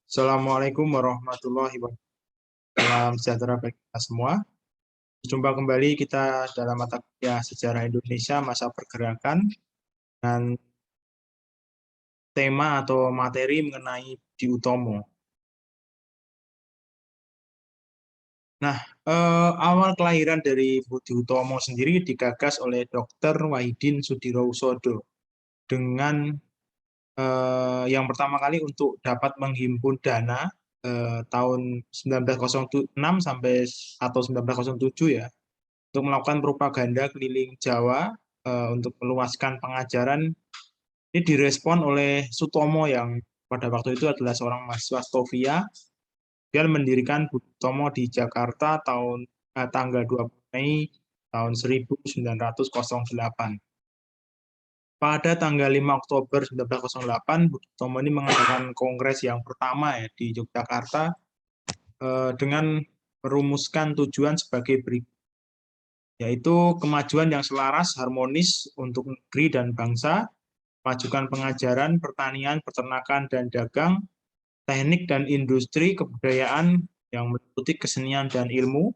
Assalamualaikum warahmatullahi wabarakatuh. Salam sejahtera bagi kita semua. Jumpa kembali kita dalam mata kuliah Sejarah Indonesia Masa Pergerakan dan tema atau materi mengenai Budi Utomo. Nah, awal kelahiran dari Budi Utomo sendiri digagas oleh Dr. Wahidin Sudirohusodo dengan yang pertama kali untuk dapat menghimpun dana tahun 1906 sampai atau 1907 ya, untuk melakukan propaganda keliling Jawa untuk meluaskan pengajaran. Ini direspon oleh Sutomo yang pada waktu itu adalah seorang mahasiswa Stovia. Dia mendirikan Budi Utomo di Jakarta tanggal 20 Mei tahun 1908. Pada tanggal 5 Oktober 1908, Budi Utomo ini mengadakan kongres yang pertama ya di Yogyakarta dengan merumuskan tujuan sebagai berikut, yaitu kemajuan yang selaras, harmonis untuk negeri dan bangsa, majukan pengajaran, pertanian, peternakan, dan dagang, teknik dan industri, kebudayaan yang meliputi kesenian dan ilmu.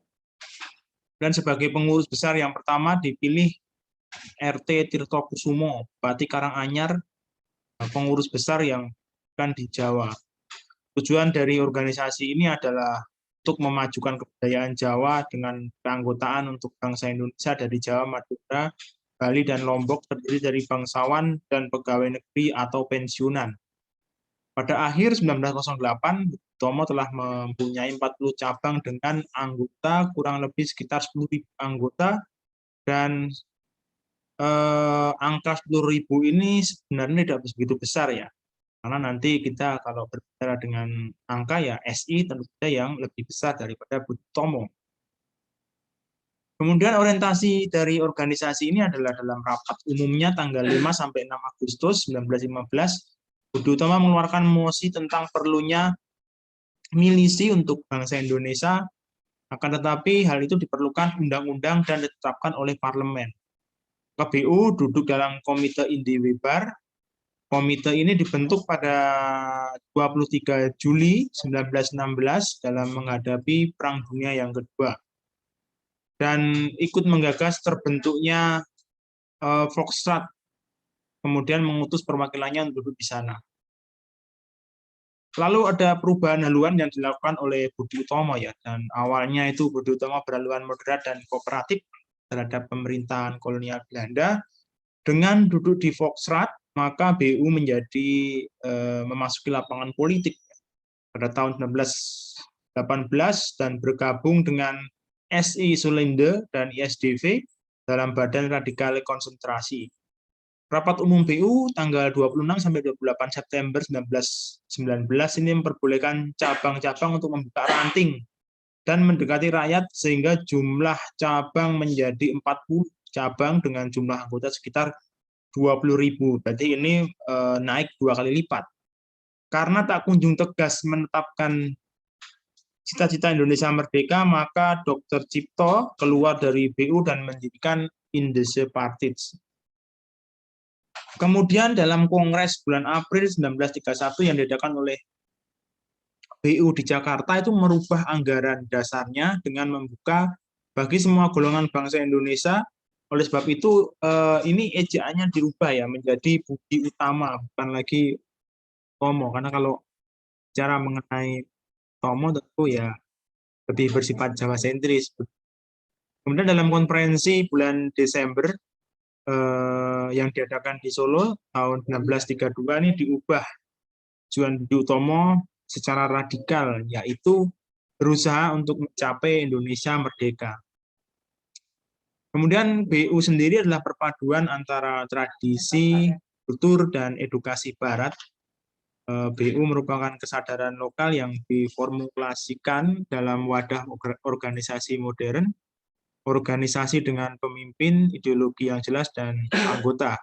Dan sebagai pengurus besar yang pertama dipilih RT Tirto Kusumo, Bupati Karanganyar, pengurus besar yang akan di Jawa. Tujuan dari organisasi ini adalah untuk memajukan kebudayaan Jawa dengan keanggotaan untuk bangsa Indonesia dari Jawa, Madura, Bali, dan Lombok terdiri dari bangsawan dan pegawai negeri atau pensiunan. Pada akhir 1908, Budi Utomo telah mempunyai 40 cabang dengan anggota kurang lebih sekitar 10.000 anggota, dan angka 10.000 ini sebenarnya tidak begitu besar ya, karena nanti kita kalau berbicara dengan angka ya SI tentu saja yang lebih besar daripada Budi Utomo. Kemudian orientasi dari organisasi ini adalah dalam rapat umumnya tanggal 5 sampai 6 Agustus 1915, Budi Utomo mengeluarkan mosi tentang perlunya milisi untuk bangsa Indonesia, akan tetapi hal itu diperlukan undang-undang dan ditetapkan oleh parlemen. KBU duduk dalam Komite Indi Webar. Komite ini dibentuk pada 23 Juli 1916 dalam menghadapi Perang Dunia yang kedua, dan ikut menggagas terbentuknya Volksraad, kemudian mengutus perwakilannya untuk duduk di sana. Lalu ada perubahan haluan yang dilakukan oleh Budi Utomo ya, dan awalnya itu Budi Utomo berhaluan moderat dan kooperatif terhadap pemerintahan kolonial Belanda. Dengan duduk di Volksraad, maka BU menjadi memasuki lapangan politik pada tahun 1918 dan bergabung dengan SI Sulinde dan ISDV dalam Badan Radikal Konsentrasi. Rapat Umum BU tanggal 26 sampai 28 September 1919 ini memperbolehkan cabang-cabang untuk membuka ranting dan mendekati rakyat sehingga jumlah cabang menjadi 40 cabang dengan jumlah anggota sekitar 20.000. Berarti ini naik 2 kali lipat. Karena tak kunjung tegas menetapkan cita-cita Indonesia merdeka, maka Dr. Cipto keluar dari BU dan mendirikan Indese Partij. Kemudian dalam Kongres bulan April 1931 yang diadakan oleh BU di Jakarta itu merubah anggaran dasarnya dengan membuka bagi semua golongan bangsa Indonesia. Oleh sebab itu ini ejaannya dirubah ya menjadi Budi Utama, bukan lagi Tomo, karena kalau cara mengenai Tomo tentu ya lebih bersifat Jawa sentris. Kemudian dalam konferensi bulan Desember yang diadakan di Solo tahun 1932 ini diubah tujuan Budi Utomo secara radikal, yaitu berusaha untuk mencapai Indonesia merdeka. Kemudian BU sendiri adalah perpaduan antara tradisi, kultur, dan edukasi Barat. BU merupakan kesadaran lokal yang diformulasikan dalam wadah organisasi modern, organisasi dengan pemimpin, ideologi yang jelas, dan anggota.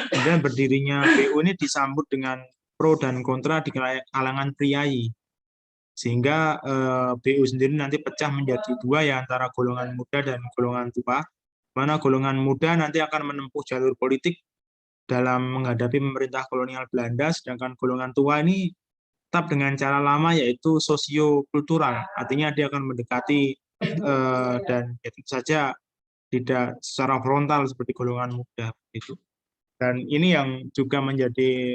Kemudian berdirinya BU ini disambut dengan pro dan kontra di kalangan priai, sehingga BU sendiri nanti pecah menjadi dua ya, antara golongan muda dan golongan tua, mana golongan muda nanti akan menempuh jalur politik dalam menghadapi pemerintah kolonial Belanda, sedangkan golongan tua ini tetap dengan cara lama, yaitu sosiokultural. Artinya dia akan mendekati dan ya, tentu saja tidak secara frontal seperti golongan muda itu. Dan ini yang juga menjadi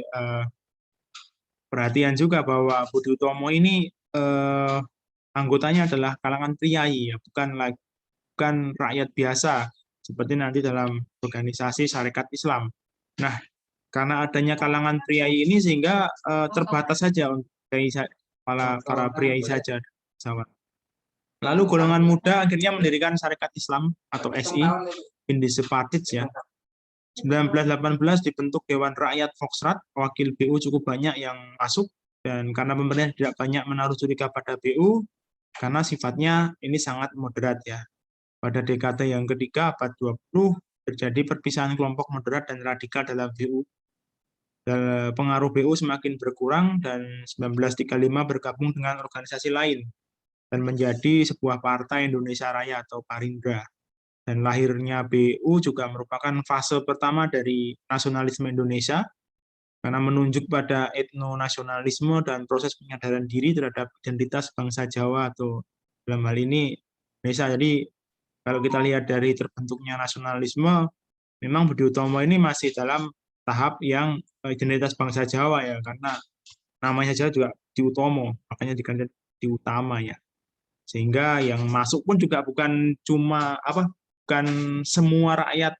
perhatian juga bahwa Budi Utomo ini anggotanya adalah kalangan priai, ya, bukan rakyat biasa seperti nanti dalam organisasi Sarekat Islam. Nah, karena adanya kalangan priai ini sehingga terbatas saja untuk para priai saja. Lalu golongan muda akhirnya mendirikan Sarekat Islam atau SI, Indische Partij, ya. 1918 dibentuk Dewan Rakyat Volksraad, wakil BU cukup banyak yang masuk, dan karena pemerintah tidak banyak menaruh curiga pada BU, karena sifatnya ini sangat moderat, ya. Pada dekade yang ketiga, abad 20, terjadi perpisahan kelompok moderat dan radikal dalam BU. Dan pengaruh BU semakin berkurang, dan 1935 bergabung dengan organisasi lain, dan menjadi sebuah partai Indonesia Raya atau Parindra. Dan lahirnya BU juga merupakan fase pertama dari nasionalisme Indonesia, karena menunjuk pada etnonasionalisme dan proses penyadaran diri terhadap identitas bangsa Jawa atau dalam hal ini Indonesia. Jadi kalau kita lihat dari terbentuknya nasionalisme, memang Budi Utomo ini masih dalam tahap yang identitas bangsa Jawa, ya, karena namanya saja juga Budi Utomo, makanya diganti Budi Utama, ya. Sehingga yang masuk pun juga bukan bukan semua rakyat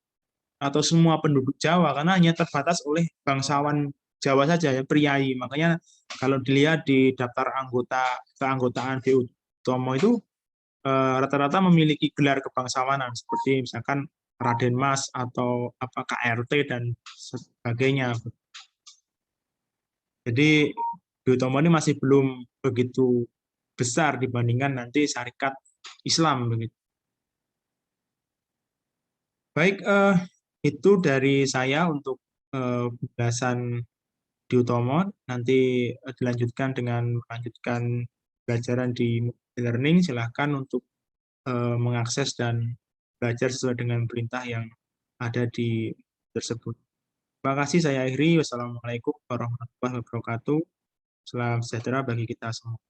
atau semua penduduk Jawa, karena hanya terbatas oleh bangsawan Jawa saja, ya, priai. Makanya kalau dilihat di daftar keanggotaan BU Utomo itu rata-rata memiliki gelar kebangsawanan seperti misalkan Raden Mas atau KRT dan sebagainya. Jadi BU Utomo ini masih belum begitu besar dibandingkan nanti Sarekat Islam begitu. Baik, itu dari saya untuk pembahasan di Utomo. Nanti dilanjutkan dengan melanjutkan pelajaran di e-learning. Silahkan untuk mengakses dan belajar sesuai dengan perintah yang ada di tersebut. Terima kasih, saya akhiri. Wassalamualaikum warahmatullahi wabarakatuh. Salam sejahtera bagi kita semua.